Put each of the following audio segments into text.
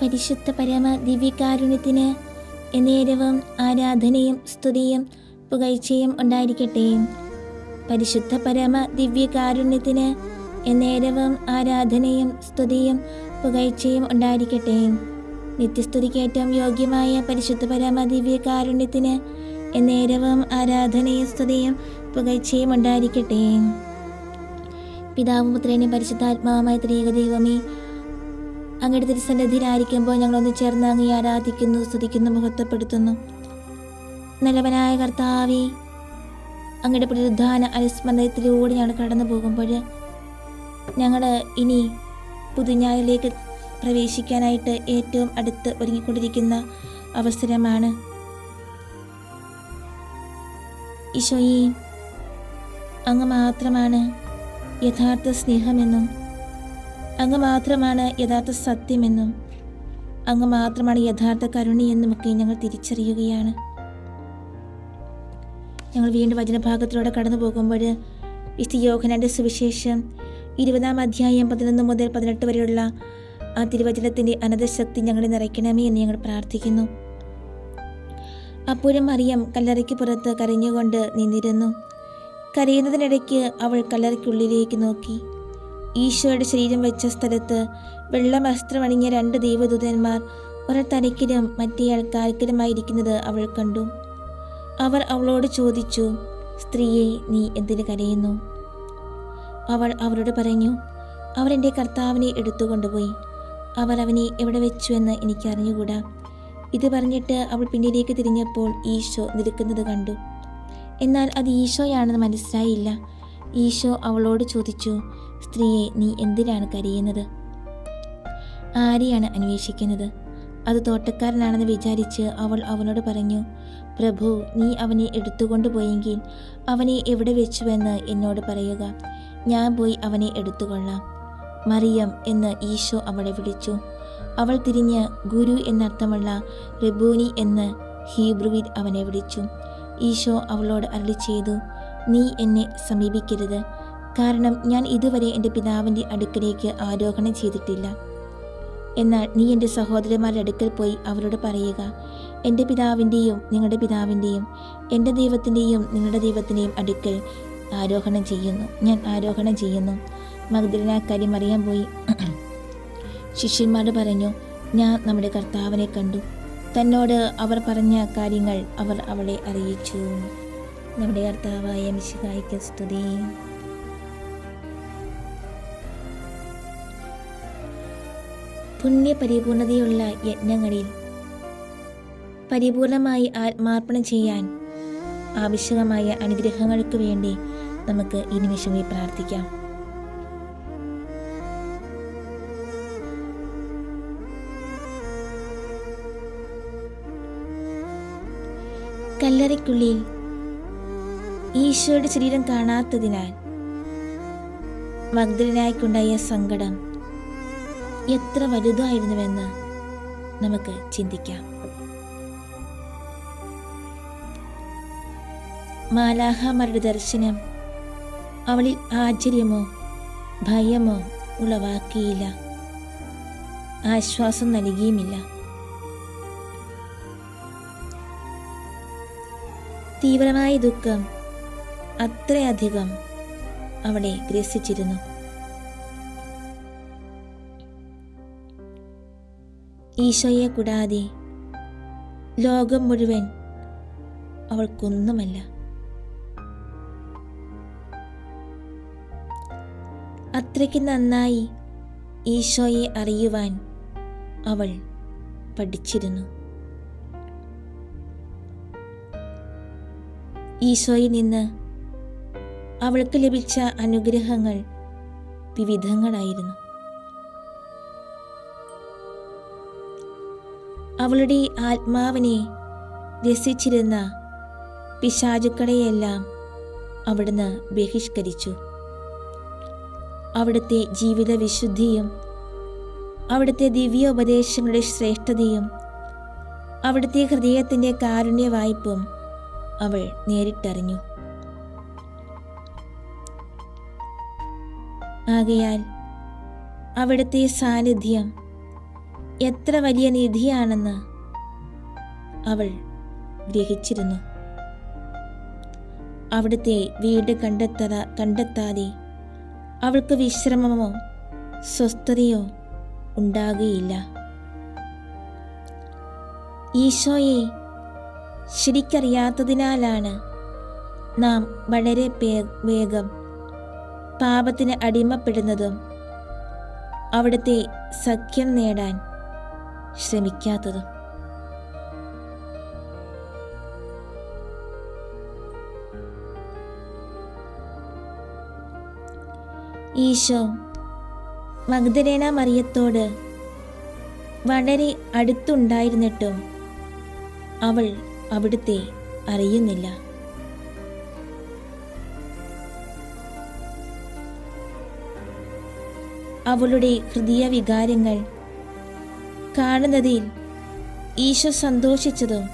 പരിശുദ്ധ പരമ ദിവ്യകാരുണ്യത്തിന് എന്നേരവും ആരാധനയും സ്തുതിയും പുകഴ്ചയും ഉണ്ടായിരിക്കട്ടെ. പരിശുദ്ധ പരമ ദിവ്യകാരുണ്യത്തിന് എന്നേരവും ആരാധനയും സ്തുതിയും പുകഴ്ചയും ഉണ്ടായിരിക്കട്ടെ. നിത്യസ്തുതിക്കേറ്റവും യോഗ്യമായ പരിശുദ്ധ പരമ ദിവ്യകാരുണ്യത്തിന് എന്നേരവും ആരാധനയും സ്തുതിയും പുകഴ്ചയും ഉണ്ടായിരിക്കട്ടെ. പിതാവും പുത്രനും പരിശുദ്ധാത്മാവുമായ ത്രിയേക ദൈവമേ, അങ്ങയുടെ തിരുസന്നിധിയിലായിരിക്കുമ്പോൾ ഞങ്ങളൊന്ന് ചേർന്ന് അങ്ങയെ ആരാധിക്കുന്നു, സ്തുതിക്കുന്നു, മഹത്വപ്പെടുത്തുന്നു. നല്ലവനായ കർത്താവേ, അങ്ങയുടെ പുനരുദ്ധാന അനുസ്മരണത്തിലൂടെ ഞങ്ങൾ കടന്നു പോകുമ്പോൾ ഞങ്ങൾ ഇനി പുതുഞ്ഞാലിലേക്ക് പ്രവേശിക്കാനായിട്ട് ഏറ്റവും അടുത്ത് ഒരുങ്ങിക്കൊണ്ടിരിക്കുന്ന അവസരമാണ്. ഈശോയെ, അങ്ങ് മാത്രമാണ് യഥാർത്ഥ സ്നേഹമെന്നും അങ്ങ് മാത്രമാണ് യഥാർത്ഥ സത്യമെന്നും അങ്ങ് മാത്രമാണ് യഥാർത്ഥ കരുണയെന്നുമൊക്കെ ഞങ്ങൾ തിരിച്ചറിയുകയാണ്. ഞങ്ങൾ വീണ്ടും വചനഭാഗത്തിലൂടെ കടന്നു പോകുമ്പോൾ വിശുദ്ധ യോഹന്നാന്റെ സുവിശേഷം 20-ാം അധ്യായം 11 മുതൽ 18 വരെയുള്ള ആ തിരുവചനത്തിൻ്റെ അനന്തശക്തി ഞങ്ങളെ നിറയ്ക്കണമേ എന്ന് ഞങ്ങൾ പ്രാർത്ഥിക്കുന്നു. അപ്പോഴും മറിയം കല്ലറയ്ക്ക് പുറത്ത് കരഞ്ഞുകൊണ്ട് നിന്നിരുന്നു. കരയുന്നതിനിടയ്ക്ക് അവൾ കല്ലറയ്ക്കുള്ളിലേക്ക് നോക്കി. ഈശോയുടെ ശരീരം വെച്ച സ്ഥലത്ത് വെള്ള വസ്ത്രമണിഞ്ഞ 2 ദൈവദൂതന്മാർ ഒരാൾ തലയ്ക്കിലും മറ്റേയാൾ കാൽക്കലുമായിരിക്കുന്നത് അവൾ കണ്ടു. അവർ അവളോട് ചോദിച്ചു, സ്ത്രീയെ, നീ എന്തിന് കരയുന്നു? അവൾ അവരോട് പറഞ്ഞു, അവർ എൻ്റെ കർത്താവിനെ എടുത്തുകൊണ്ടുപോയി. അവർ അവനെ എവിടെ വെച്ചു എന്ന് എനിക്ക് അറിഞ്ഞുകൂടാ. ഇത് പറഞ്ഞിട്ട് അവൾ പിന്നിലേക്ക് തിരിഞ്ഞപ്പോൾ ഈശോ നിൽക്കുന്നത് കണ്ടു. എന്നാൽ അത് ഈശോയാണെന്ന് മനസ്സിലായില്ല. ഈശോ അവളോട് ചോദിച്ചു, സ്ത്രീയെ, നീ എന്തിനാണ് കരയുന്നത്? ആരെയാണ് അന്വേഷിക്കുന്നത്? അത് തോട്ടക്കാരനാണെന്ന് വിചാരിച്ച് അവൾ അവനോട് പറഞ്ഞു, പ്രഭു, നീ അവനെ എടുത്തുകൊണ്ടുപോയെങ്കിൽ അവനെ എവിടെ വെച്ചുവെന്ന് എന്നോട് പറയുക. ഞാൻ പോയി അവനെ എടുത്തുകൊള്ളാം. മറിയം എന്ന് ഈശോ അവളെ വിളിച്ചു. അവൾ തിരിഞ്ഞ് ഗുരു എന്നർത്ഥമുള്ള റബ്ബൂനി എന്ന് ഹീബ്രുവിൽ അവനെ വിളിച്ചു. ഈശോ അവളോട് അരുളി ചെയ്തു, നീ എന്നെ സമീപിക്കരുത്, കാരണം ഞാൻ ഇതുവരെ എൻ്റെ പിതാവിൻ്റെ അടുക്കലേക്ക് ആരോഹണം ചെയ്തിട്ടില്ല. എന്നാൽ നീ എൻ്റെ സഹോദരന്മാരുടെ അടുക്കൽ പോയി അവരോട് പറയുക, എൻ്റെ പിതാവിൻ്റെയും നിങ്ങളുടെ പിതാവിൻ്റെയും എൻ്റെ ദൈവത്തിൻ്റെയും നിങ്ങളുടെ ദൈവത്തിൻ്റെയും അടുക്കൽ ഞാൻ ആരോഹണം ചെയ്യുന്നു. മഗ്ദലനാക്കാരി മറിയം പോയി ശിഷ്യന്മാരോട് പറഞ്ഞു, ഞാൻ നമ്മുടെ കർത്താവിനെ കണ്ടു. തന്നോട് അവർ പറഞ്ഞ കാര്യങ്ങൾ അവർ അവളെ അറിയിച്ചു. നമ്മുടെ കർത്താവായ മിശിഹായ്ക്ക് സ്തുതി. പുണ്യപരിപൂർണതയുള്ള യജ്ഞങ്ങളിൽ പരിപൂർണമായി ആത്മാർപ്പണം ചെയ്യാൻ ആവശ്യമായ അനുഗ്രഹങ്ങൾക്ക് വേണ്ടി നമുക്ക് ഈ നിമിഷമേ പ്രാർത്ഥിക്കാം. കല്ലറയ്ക്കുള്ളിൽ ഈശോയുടെ ശരീരം കാണാത്തതിനാൽ മഗ്ദലനായ്ക്കുണ്ടായ സങ്കടം എത്ര വലുതായിരുന്നുവെന്ന് നമുക്ക് ചിന്തിക്കാം. മാലാഖമാരുടെ ദർശനം അവളിൽ ആശ്ചര്യമോ ഭയമോ ഉളവാക്കിയില്ല, ആശ്വാസം നൽകിയുമില്ല. തീവ്രമായ ദുഃഖം അത്രയധികം അവളെ ഗ്രസിച്ചിരുന്നു. ഈശോയെ കൂടാതെ ലോകം മുഴുവൻ അവൾക്കൊന്നുമല്ല. അത്രയ്ക്ക് നന്നായി ഈശോയെ അറിയുവാൻ അവൾ പഠിച്ചിരുന്നു. ഈശോയിൽ നിന്ന് അവൾക്ക് ലഭിച്ച അനുഗ്രഹങ്ങൾ വിവിധങ്ങളായിരുന്നു. അവളുടെ ആത്മാവിനെ രസിച്ചിരുന്ന പിശാചുക്കളെയെല്ലാം അവിടുന്ന് ബഹിഷ്കരിച്ചു. അവിടുത്തെ ജീവിത വിശുദ്ധിയും അവിടുത്തെ ദിവ്യോപദേശങ്ങളുടെ ശ്രേഷ്ഠതയും അവിടുത്തെ ഹൃദയത്തിൻ്റെ കാരുണ്യവായ്പും അവൾ നേരിട്ടറിഞ്ഞു. ആകയാൽ അവിടുത്തെ സാന്നിധ്യം എത്ര വലിയ നിധിയാണെന്ന് അവൾ ഗ്രഹിച്ചിരുന്നു. അവിടുത്തെ വീട് കണ്ടെത്താതെ അവൾക്ക് വിശ്രമമോ സ്വസ്ഥതയോ ഉണ്ടാകുകയില്ല. ഈശോയെ ശരിക്കറിയാത്തതിനാലാണ് നാം വളരെ വേഗം പാപത്തിന് അടിമപ്പെടുന്നതും അവിടുത്തെ സഖ്യം നേടാൻ ശ്രമിക്കാത്തതും. ഈശോ മഗ്ദലേന മറിയത്തോട് വളരെ അടുത്തുണ്ടായിരുന്നിട്ടും അവൾ അവിടുത്തെ അറിയുന്നില്ല. അവളുടെ ഹൃദയ വികാരങ്ങൾ കാണുന്നതിൽ ഈശോ സന്തോഷിച്ചതും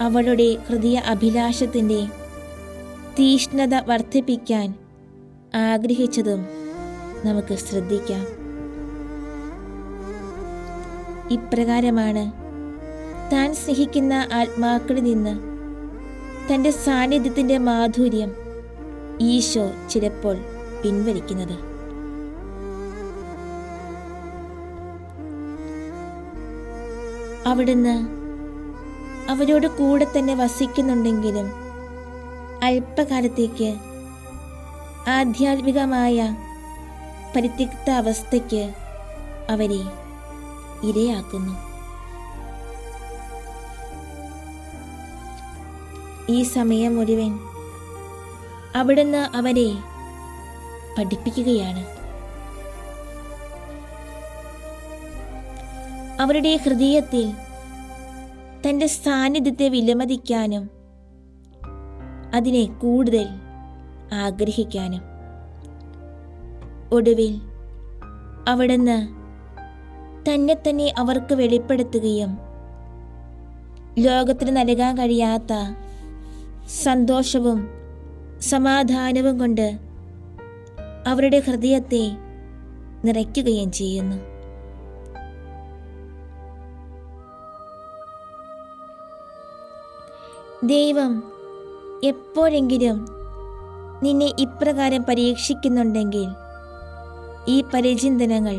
അവളുടെ ഹൃദയ അഭിലാഷത്തിൻ്റെ തീഷ്ണത വർദ്ധിപ്പിക്കാൻ ആഗ്രഹിച്ചതും നമുക്ക് ശ്രദ്ധിക്കാം. ഇപ്രകാരമാണ് താൻ സ്നേഹിക്കുന്ന ആത്മാക്കളിൽ നിന്ന് തൻ്റെ സാന്നിധ്യത്തിൻ്റെ മാധുര്യം ഈശോ ചിലപ്പോൾ പിൻവലിക്കുന്നത്. അവിടുന്ന് അവരോട് കൂടെ തന്നെ വസിക്കുന്നുണ്ടെങ്കിലും അല്പകാലത്തേക്ക് ആധ്യാത്മികമായ പരിത്യക്ത അവസ്ഥയ്ക്ക് അവരെ ഇരയാക്കുന്നു. ഈ സമയം മുഴുവൻ അവിടുന്ന് അവരെ പഠിപ്പിക്കുകയാണ്. അവരുടെ ഹൃദയത്തിൽ തൻ്റെ സാന്നിധ്യത്തെ വിലമതിക്കാനും അതിനെ കൂടുതൽ ആഗ്രഹിക്കാനും. ഒടുവിൽ അവിടുന്ന് തന്നെ തന്നെ അവർക്ക് വെളിപ്പെടുത്തുകയും ലോകത്തിന് നൽകാൻ കഴിയാത്ത സന്തോഷവും സമാധാനവും കൊണ്ട് അവരുടെ ഹൃദയത്തെ നിറയ്ക്കുകയും ചെയ്യുന്നു. ദൈവം എപ്പോഴെങ്കിലും നിന്നെ ഇപ്രകാരം പരീക്ഷിക്കുന്നുണ്ടെങ്കിൽ ഈ പരിചിന്തനങ്ങൾ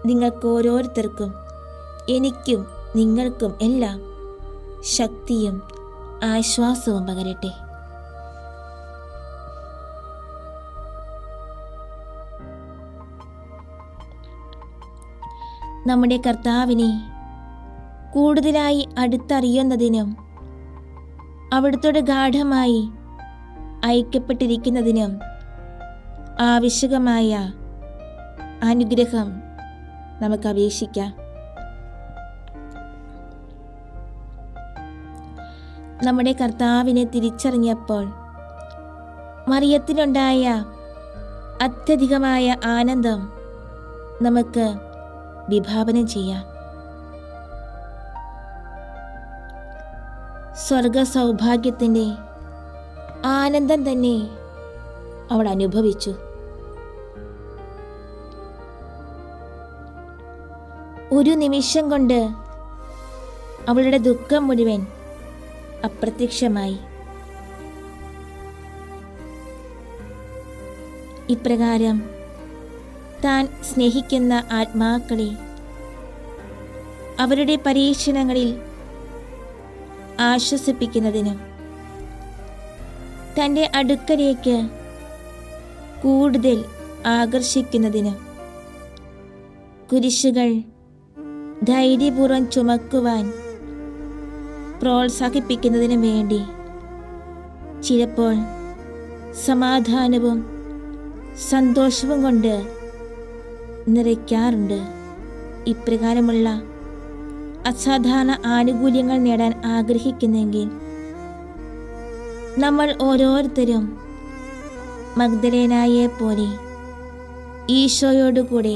നിങ്ങൾക്കോരോരുത്തർക്കും എനിക്കും നിങ്ങൾക്കും എല്ലാം ശക്തിയും ആശ്വാസവും പകരട്ടെ. നമ്മുടെ കർത്താവിനെ കൂടുതലായി അടുത്തറിയുന്നതിനും അവിടുത്തോട് ഗാഢമായി ഐക്യപ്പെട്ടിരിക്കുന്നതിനും ആവശ്യകമായ അനുഗ്രഹം നമുക്ക് അപേക്ഷിക്കാം. നമ്മുടെ കർത്താവിനെ തിരിച്ചറിഞ്ഞപ്പോൾ മറിയത്തിനുണ്ടായ അത്യധികമായ ആനന്ദം നമുക്ക് വിഭാവനം ചെയ്യാം. സ്വർഗ സൗഭാഗ്യത്തിൻ്റെ ആനന്ദം തന്നെ അവൾ അനുഭവിച്ചു. ഒരു നിമിഷം കൊണ്ട് അവളുടെ ദുഃഖം മുഴുവൻ അപ്രത്യക്ഷമായി. ഇപ്രകാരം താൻ സ്നേഹിക്കുന്ന ആത്മാക്കളെ അവരുടെ പരീക്ഷണങ്ങളിൽ ആശ്വസിപ്പിക്കുന്നതിനും തൻ്റെ അടുക്കലേക്ക് കൂടുതൽ ആകർഷിക്കുന്നതിനും കുരിശുകൾ ധൈര്യപൂർവ്വം ചുമക്കുവാൻ പ്രോത്സാഹിപ്പിക്കുന്നതിനും വേണ്ടി ചിലപ്പോൾ സമാധാനവും സന്തോഷവും കൊണ്ട് നിറയ്ക്കാറുണ്ട്. ഇപ്രകാരമുള്ള അസാധാരണ ആനുകൂല്യങ്ങൾ നേടാൻ ആഗ്രഹിക്കുന്നെങ്കിൽ നമ്മൾ ഓരോരുത്തരും മഗ്ദലേനായെ പോലെ ഈശോയോടുകൂടെ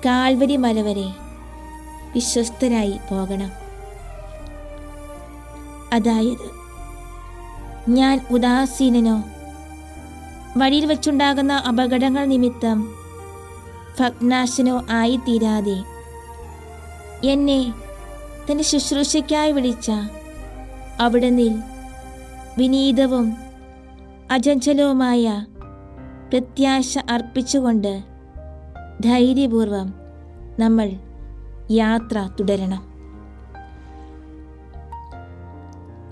കാൽവരി മല വരെ വിശ്വസ്തരായി പോകണം. അതായത് ഞാൻ ഉദാസീനനോ വഴിയിൽ വച്ചുണ്ടാകുന്ന അപകടങ്ങൾ നിമിത്തം ഭഗ്നാശനോ ആയിത്തീരാതെ എന്നെ തൻ്റെ ശുശ്രൂഷയ്ക്കായി വിളിച്ച അവിടുന്ന് വിനീതവും അചഞ്ചലവുമായ പ്രത്യാശ അർപ്പിച്ചുകൊണ്ട് ധൈര്യപൂർവം നമ്മൾ യാത്ര തുടരണം.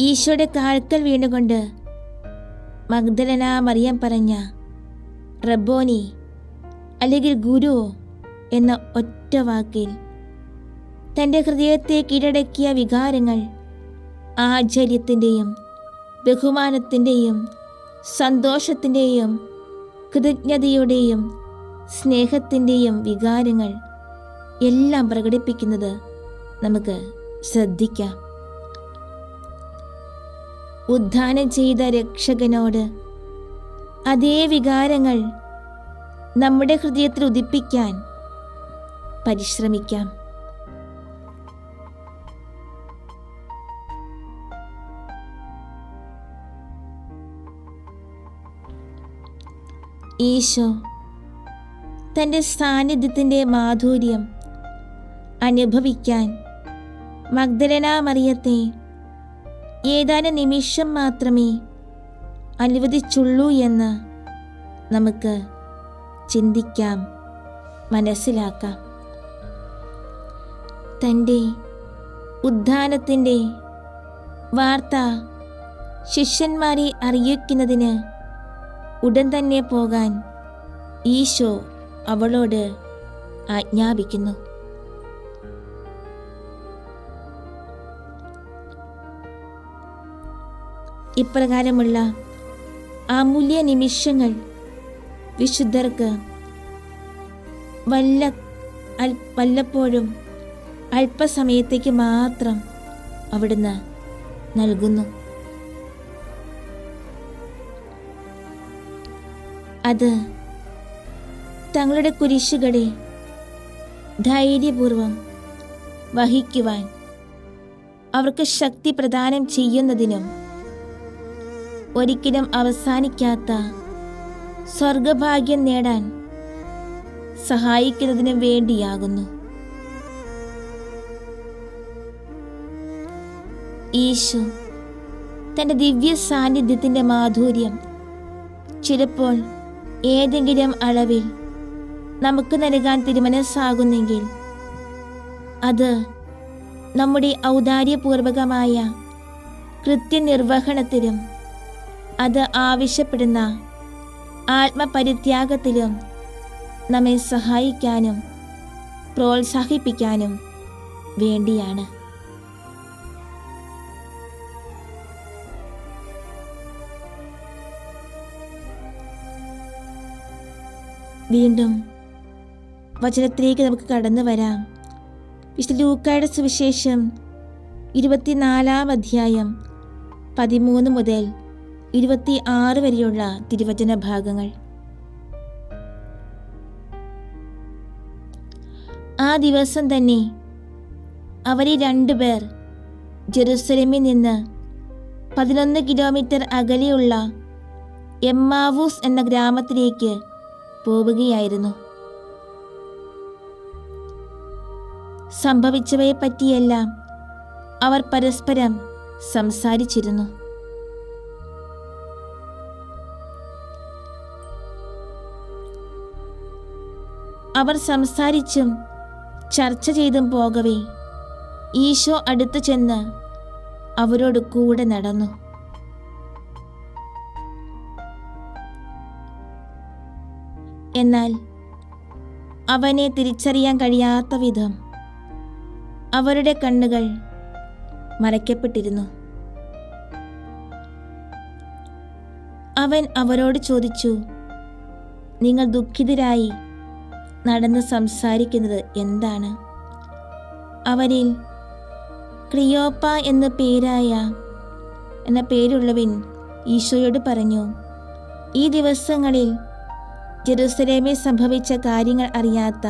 ഈശോയുടെ കാൽക്കൽ വീണുകൊണ്ട് മഗ്ദലന മറിയം പറഞ്ഞ റബ്ബോനി അല്ലെങ്കിൽ ഗുരു എന്ന ഒറ്റ വാക്കിൽ തൻ്റെ ഹൃദയത്തെ കീഴടക്കിയ വികാരങ്ങൾ ആശ്ചര്യത്തിൻ്റെയും ബഹുമാനത്തിൻ്റെയും സന്തോഷത്തിൻ്റെയും കൃതജ്ഞതയുടെയും സ്നേഹത്തിൻ്റെയും വികാരങ്ങൾ എല്ലാം പ്രകടിപ്പിക്കുന്നത് നമുക്ക് ശ്രദ്ധിക്കാം. ഉദ്ധാനം ചെയ്ത രക്ഷകനോട് അതേ വികാരങ്ങൾ നമ്മുടെ ഹൃദയത്തിൽ ഉദിപ്പിക്കാൻ പരിശ്രമിക്കാം. ഈശോ തൻ്റെ സാന്നിധ്യത്തിൻ്റെ മാധുര്യം അനുഭവിക്കാൻ മഗ്ദലന മറിയത്തെ ഏതാനും നിമിഷം മാത്രമേ അനുവദിച്ചുള്ളൂ എന്ന് നമുക്ക് ചിന്തിക്കാം, മനസ്സിലാക്കാം. തൻ്റെ ഉദ്ധാനത്തിൻ്റെ വാർത്ത ശിഷ്യന്മാരെ അറിയിക്കുന്നതിന് ഉടൻ തന്നെ പോകാൻ ഈശോ അവളോട് ആജ്ഞാപിക്കുന്നു. ഇപ്രകാരമുള്ള അമൂല്യ നിമിഷങ്ങൾ വിശുദ്ധർക്ക് വല്ലപ്പോഴും അല്പസമയത്തേക്ക് മാത്രം അവിടുന്ന് നൽകുന്നു. അത് തങ്ങളുടെ കുരിശുകളെ ധൈര്യപൂർവം വഹിക്കുവാൻ അവർക്ക് ശക്തി പ്രദാനം ചെയ്യുന്നതിനും ഒരിക്കലും അവസാനിക്കാത്ത സ്വർഗഭാഗ്യം നേടാൻ സഹായിക്കുന്നതിനും വേണ്ടിയാകുന്നു. ഈശോ തൻ്റെ ദിവ്യ സാന്നിധ്യത്തിൻ്റെ മാധുര്യം ചിലപ്പോൾ ഏതെങ്കിലും അളവിൽ നമുക്ക് നൽകാൻ തിരുമനസ്സാകുന്നെങ്കിൽ അത് നമ്മുടെ ഔദാര്യപൂർവകമായ കൃത്യനിർവഹണത്തിലും അത് ആവശ്യപ്പെടുന്ന ആത്മപരിത്യാഗത്തിലും നമ്മെ സഹായിക്കാനും പ്രോത്സാഹിപ്പിക്കാനും വേണ്ടിയാണ്. വീണ്ടും വചനത്തിലേക്ക് നമുക്ക് കടന്നു വരാം. വിശുദ്ധ ലൂക്കായുടെ സുവിശേഷം 24-ാം അധ്യായം 13 മുതൽ 26 വരെയുള്ള തിരുവചന ഭാഗങ്ങൾ. ആ ദിവസം തന്നെ അവരിൽ 2 പേർ ജെറുസലേമിൽ നിന്ന് 11 കിലോമീറ്റർ അകലെയുള്ള എമ്മാവൂസ് എന്ന ഗ്രാമത്തിലേക്ക് പോവുകയായിരുന്നു. സംഭവിച്ചവയെ പറ്റിയെല്ലാം അവർ പരസ്പരം സംസാരിച്ചിരുന്നു. അവർ സംസാരിച്ചും ചർച്ച ചെയ്തും പോകവേ ഈശോ അടുത്തു ചെന്ന് അവരോട് കൂടെ നടന്നു. എന്നാൽ അവനെ തിരിച്ചറിയാൻ കഴിയാത്ത വിധം അവരുടെ കണ്ണുകൾ മറയ്ക്കപ്പെട്ടിരുന്നു. അവൻ അവരോട് ചോദിച്ചു, നിങ്ങൾ ദുഃഖിതരായി നടന്ന് സംസാരിക്കുന്നത് എന്താണ്? അവരിൽ ക്ലിയോപ്പ എന്ന പേരുള്ളവൻ ഈശോയോട് പറഞ്ഞു, ഈ ദിവസങ്ങളിൽ ജെറുസലേമിൽ സംഭവിച്ച കാര്യങ്ങൾ അറിയാത്ത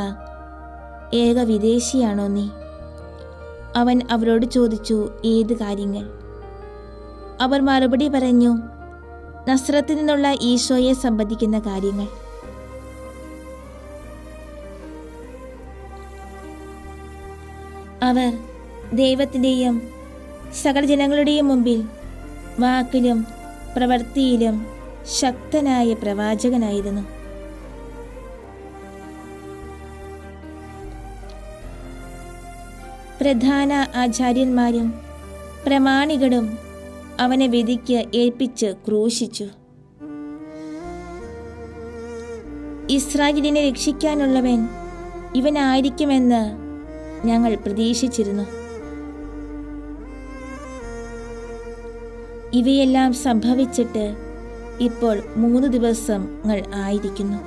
ഏക വിദേശിയാണോ നീ? അവൻ അവരോട് ചോദിച്ചു, ഏത് കാര്യങ്ങൾ? അവർ മറുപടി പറഞ്ഞു, നസ്രത്തിൽ നിന്നുള്ള ഈശോയെ സംബന്ധിക്കുന്ന കാര്യങ്ങൾ. അവർ ദൈവത്തിൻ്റെയും സകല ജനങ്ങളുടെയും മുമ്പിൽ വാക്കിലും പ്രവൃത്തിയിലും ശക്തനായ പ്രവാചകനായിരുന്നു. പ്രധാന ആചാര്യന്മാരും പ്രമാണികളും അവനെ വിധിക്ക് ഏൽപ്പിച്ച് ക്രൂശിച്ചു. ഇസ്രായേലിനെ രക്ഷിക്കാനുള്ളവൻ ഇവനായിരിക്കുമെന്ന് ഞങ്ങൾ പ്രതീക്ഷിച്ചിരുന്നു. ഇവയെല്ലാം സംഭവിച്ചിട്ട് ഇപ്പോൾ 3 ദിവസങ്ങൾ ആയിരിക്കുന്നു.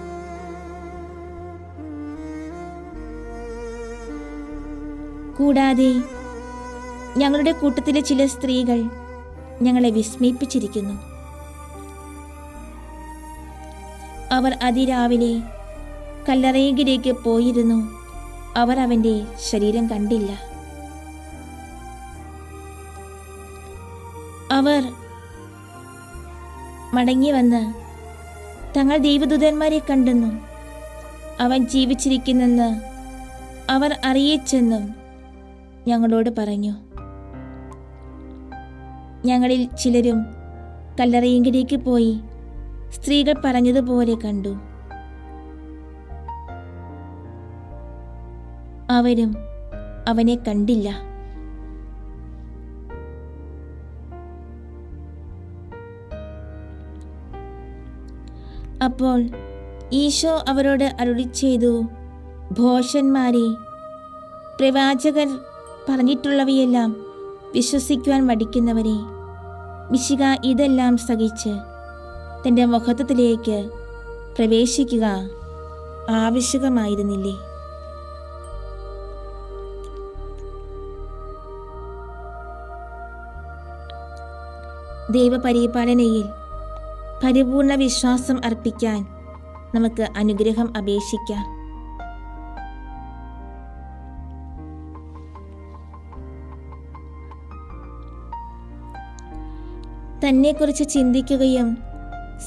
കൂടാതെ ഞങ്ങളുടെ കൂട്ടത്തിലെ ചില സ്ത്രീകൾ ഞങ്ങളെ വിസ്മയിപ്പിച്ചിരിക്കുന്നു. അവർ അതിരാവിലെ കല്ലറയിലേക്ക് പോയിരുന്നു. അവർ അവൻ്റെ ശരീരം കണ്ടില്ല. അവർ മടങ്ങി വന്ന് തങ്ങൾ ദൈവദൂതന്മാരെ കണ്ടെന്നും അവൻ ജീവിച്ചിരിക്കുന്നെന്ന് അവർ അറിയിച്ചെന്നും ഞങ്ങളോട് പറഞ്ഞു. ഞങ്ങളിൽ ചിലരും കല്ലറയിലേക്ക് പോയി സ്ത്രീകൾ പറഞ്ഞതുപോലെ കണ്ടു. അവരും അവനെ കണ്ടില്ല. അപ്പോൾ ഈശോ അവരോട് അരുളിച്ചെയ്തു, ഭോഷന്മാരെ, പ്രവാചകർ പറഞ്ഞിട്ടുള്ളവയെല്ലാം വിശ്വസിക്കുവാൻ മടിക്കുന്നവരെ, മിശിഹ ഇതെല്ലാം സഹിച്ച് തൻ്റെ മഹത്വത്തിലേക്ക് പ്രവേശിക്കുക ആവശ്യകമായിരുന്നില്ലേ? ദൈവപരിപാലനയിൽ പരിപൂർണ വിശ്വാസം അർപ്പിക്കാൻ നമുക്ക് അനുഗ്രഹം അപേക്ഷിക്കാം. തന്നെക്കുറിച്ച് ചിന്തിക്കുകയും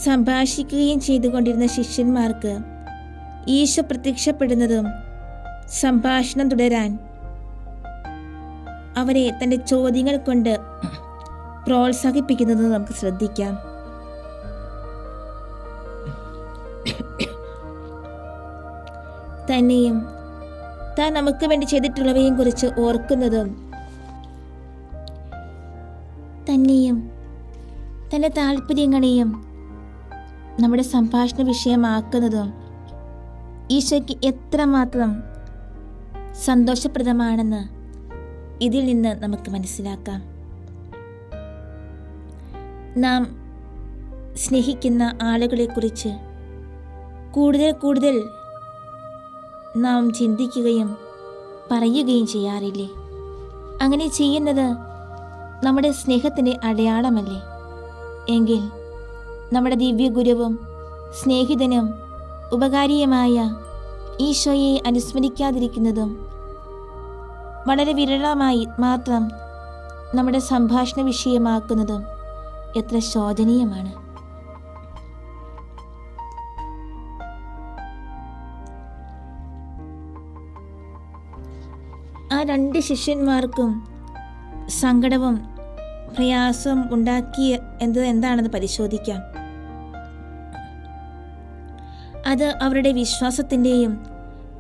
സംഭാഷിക്കുകയും ചെയ്തുകൊണ്ടിരുന്ന ശിഷ്യന്മാർക്ക് ഈശോ പ്രത്യക്ഷപ്പെടുന്നതും സംഭാഷണം തുടരാൻ അവരെ തൻ്റെ ചോദ്യങ്ങൾ കൊണ്ട് പ്രോത്സാഹിപ്പിക്കുന്നതും നമുക്ക് ശ്രദ്ധിക്കാം. തന്നെയും താൻ നമുക്ക് വേണ്ടി ചെയ്തിട്ടുള്ളവയും കുറിച്ച് ഓർക്കുന്നതും തന്നെയും തൻ്റെ താല്പര്യങ്ങളെയും നമ്മുടെ സംഭാഷണ വിഷയമാക്കുന്നതും ഈശോയ്ക്ക് എത്രമാത്രം സന്തോഷപ്രദമാണെന്ന് ഇതിൽ നിന്ന് നമുക്ക് മനസ്സിലാക്കാം. നാം സ്നേഹിക്കുന്ന ആളുകളെക്കുറിച്ച് കൂടുതൽ നാം ചിന്തിക്കുകയും പറയുകയും ചെയ്യാറില്ലേ? അങ്ങനെ ചെയ്യുന്നത് നമ്മുടെ സ്നേഹത്തിൻ്റെ അടയാളമല്ലേ? എങ്കിൽ നമ്മുടെ ദിവ്യഗുരുവും സ്നേഹിതനും ഉപകാരിയുമായ ഈശോയെ അനുസ്മരിക്കാതിരിക്കുന്നതും വളരെ വിരളമായി മാത്രം നമ്മുടെ സംഭാഷണ വിഷയമാക്കുന്നതും എത്ര ശോചനീയമാണ്. ആ 2 ശിഷ്യന്മാർക്കും സങ്കടവും പ്രയാസവും ഉണ്ടാക്കിയ എന്താണെന്ന് പരിശോധിക്കാം. അത് അവരുടെ വിശ്വാസത്തിൻ്റെയും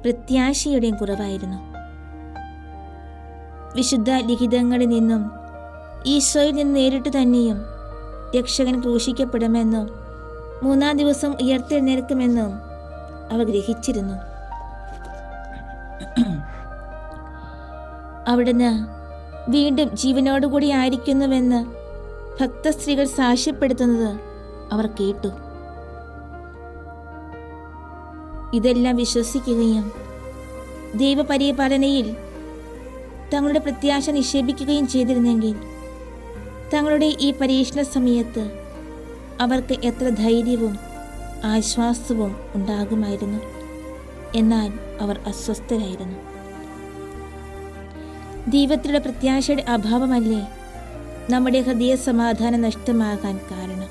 പ്രത്യാശയുടെയും കുറവായിരുന്നു. വിശുദ്ധ ലിഖിതങ്ങളിൽ നിന്നും ഈശോയിൽ നിന്ന് നേരിട്ട് തന്നെയും രക്ഷകൻ ക്രൂശിക്കപ്പെടുമെന്നും 3-ാം ദിവസം ഉയർത്തെഴുന്നേൽക്കുമെന്നും അവർ ഗ്രഹിച്ചിരുന്നു. അവിടുന്ന് വീണ്ടും ജീവനോടുകൂടി ആയിരിക്കുന്നുവെന്ന് ഭക്തസ്ത്രീകൾ സാക്ഷ്യപ്പെടുത്തുന്നത് അവർ കേട്ടു. ഇതെല്ലാം വിശ്വസിക്കുകയും ദൈവപരിപാലനയിൽ തങ്ങളുടെ പ്രത്യാശ നിക്ഷേപിക്കുകയും ചെയ്തിരുന്നെങ്കിൽ തങ്ങളുടെ ഈ പരീക്ഷണ സമയത്ത് അവർക്ക് എത്ര ധൈര്യവും ആശ്വാസവും ഉണ്ടാകുമായിരുന്നു. എന്നാൽ അവർ അസ്വസ്ഥരായിരുന്നു. ദൈവത്തിലുള്ള പ്രത്യാശയുടെ അഭാവമല്ലേ നമ്മുടെ ഹൃദയ സമാധാനം നഷ്ടമാകാൻ കാരണം?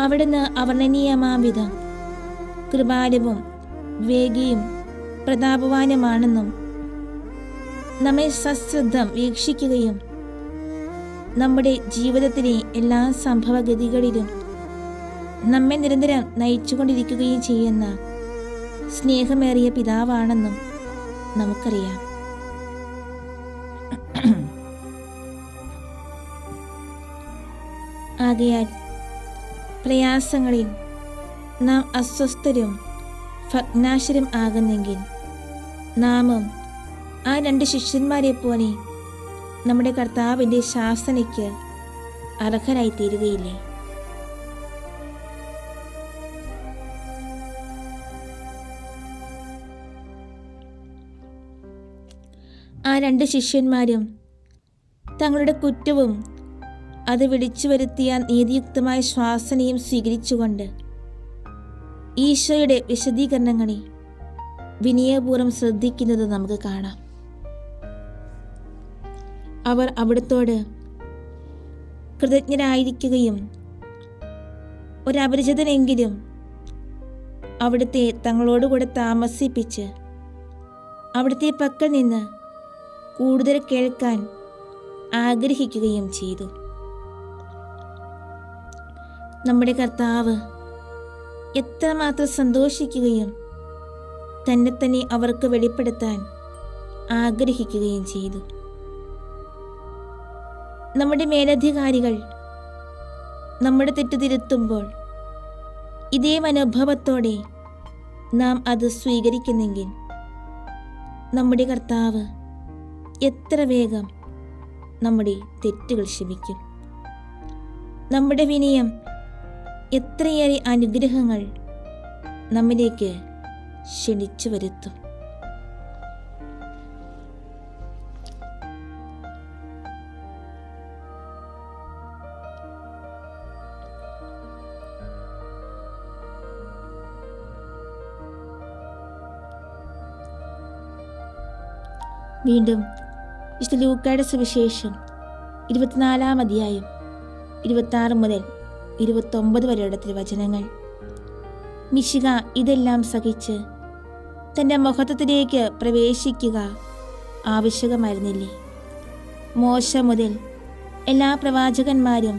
അവിടുന്ന് അവർണ്ണനീയമാം വിധം കൃപാലുവും വേഗിയും പ്രതാപവാനുമാണെന്നും നമ്മെ സശ്രദ്ധം വീക്ഷിക്കുകയും നമ്മുടെ ജീവിതത്തിലെ എല്ലാ സംഭവഗതികളിലും നമ്മെ നിരന്തരം നയിച്ചുകൊണ്ടിരിക്കുകയും ചെയ്യുന്ന സ്നേഹമേറിയ പിതാവാണെന്നും നമുക്കറിയാം. ആകയാൽ പ്രയാസങ്ങളിൽ നാം അസ്വസ്ഥരും ഭഗ്നാശരും ആകുന്നെങ്കിൽ നാമും ആ 2 ശിഷ്യന്മാരെ പോലെ നമ്മുടെ കർത്താവിൻ്റെ ശാസനയ്ക്ക് അർഹരായിത്തീരുകയില്ലേ? ആ 2 ശിഷ്യന്മാരും തങ്ങളുടെ കുറ്റവും അത് വിളിച്ചു വരുത്തിയ നീതിയുക്തമായ ശ്വാസനയും സ്വീകരിച്ചുകൊണ്ട് ഈശോയുടെ വിശദീകരണങ്ങളെ വിനയപൂർവ്വം ശ്രദ്ധിക്കുന്നത് നമുക്ക് കാണാം. അവർ അവിടുത്തോട് കൃതജ്ഞരായിരിക്കുകയും ഒരപരിചിതനെങ്കിലും അവിടുത്തെ തങ്ങളോടുകൂടെ താമസിപ്പിച്ച് അവിടുത്തെ പക്കൽ നിന്ന് കൂടുതൽ കേൾക്കാൻ ആഗ്രഹിക്കുകയും ചെയ്തു. നമ്മുടെ കർത്താവ് എത്രമാത്രം സന്തോഷിക്കുകയും തന്നെ അവർക്ക് വെളിപ്പെടുത്താൻ ആഗ്രഹിക്കുകയും ചെയ്തു. നമ്മുടെ മേലധികാരികൾ നമ്മുടെ തെറ്റ് തിരുത്തുമ്പോൾ ഇതേ മനോഭാവത്തോടെ നാം അത് സ്വീകരിക്കുന്നെങ്കിൽ നമ്മുടെ കർത്താവ് എത്ര വേഗം നമ്മുടെ തെറ്റുകൾ ക്ഷമിക്കും. നമ്മുടെ വിനയം എത്രയേറെ അനുഗ്രഹങ്ങൾ നമ്മിലേക്ക് ക്ഷണിച്ചു വരുത്തും. വീണ്ടും വിശുദ്ധ ലൂക്കായുടെ സുവിശേഷം 24-ാം അധ്യായം 26 മുതൽ 29 വരെയുള്ള തിരുവചനങ്ങൾ. മിശിഹ ഇതെല്ലാം സഹിച്ച് തൻ്റെ മഹത്വത്തിലേക്ക് പ്രവേശിക്കുക ആവശ്യകമായിരുന്നില്ലേ? മോശ മുതൽ എല്ലാ പ്രവാചകന്മാരും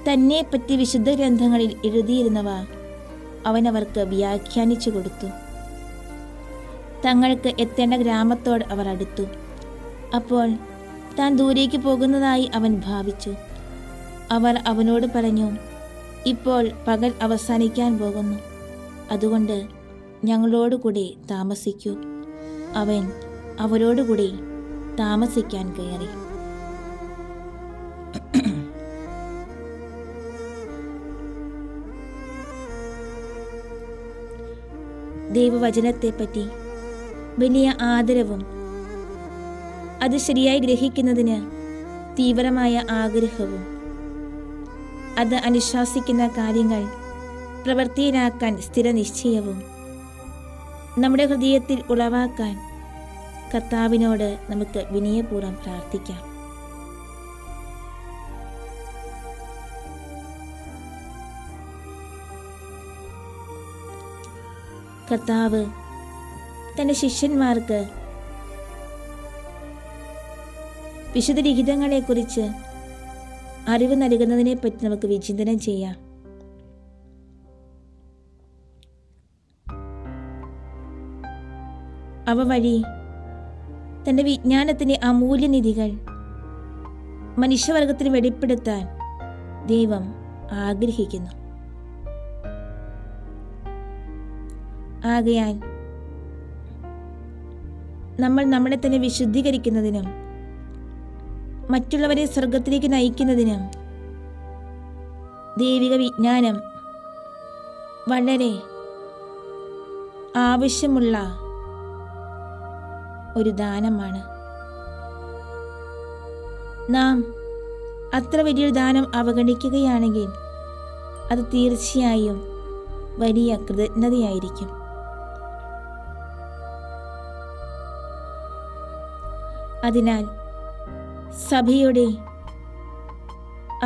തന്നെപ്പറ്റി വിശുദ്ധ ഗ്രന്ഥങ്ങളിൽ എഴുതിയിരുന്നവ അവനവർക്ക് വ്യാഖ്യാനിച്ചു കൊടുത്തു. തങ്ങൾക്ക് എത്തേണ്ട ഗ്രാമത്തോട് അവർ അടുത്തു. അപ്പോൾ താൻ ദൂരേക്ക് പോകുന്നതായി അവൻ ഭാവിച്ചു. അവർ അവനോട് പറഞ്ഞു, ഇപ്പോൾ പകൽ അവസാനിക്കാൻ പോകുന്നു, അതുകൊണ്ട് ഞങ്ങളോടുകൂടെ താമസിക്കൂ. അവൻ അവരോടുകൂടെ താമസിക്കാൻ കയറി. ദൈവവചനത്തെപ്പറ്റി വലിയ ആദരവും അത് ശരിയായി ഗ്രഹിക്കുന്നതിന് തീവ്രമായ ആഗ്രഹവും അത് അനുശാസിക്കുന്ന കാര്യങ്ങൾ പ്രവൃത്തിയിലാക്കാൻ സ്ഥിരനിശ്ചയവും നമ്മുടെ ഹൃദയത്തിൽ ഉളവാക്കാൻ കർത്താവിനോട് നമുക്ക് വിനയപൂർവ്വം പ്രാർത്ഥിക്കാം. കർത്താവ് തൻ്റെ ശിഷ്യന്മാർക്ക് വിശുദ്ധ ലിഖിതങ്ങളെക്കുറിച്ച് അറിവ് നൽകുന്നതിനെപ്പറ്റി നമുക്ക് വിചിന്തനം ചെയ്യാം. അവ വഴി തൻ്റെ വിജ്ഞാനത്തിൻ്റെ അമൂല്യനിധികൾ മനുഷ്യവർഗത്തിന് വെളിപ്പെടുത്താൻ ദൈവം ആഗ്രഹിക്കുന്നു. ആകയാൽ നമ്മൾ നമ്മളെ തന്നെ വിശുദ്ധീകരിക്കുന്നതിനും മറ്റുള്ളവരെ സ്വർഗത്തിലേക്ക് നയിക്കുന്നതിനും ദൈവിക വിജ്ഞാനം വളരെ ആവശ്യമുള്ള ഒരു ദാനമാണ്. നാം അത്ര വലിയൊരു ദാനം അവഗണിക്കുകയാണെങ്കിൽ അത് തീർച്ചയായും വലിയ കൃതജ്ഞതയായിരിക്കും. അതിനാൽ സഭയുടെ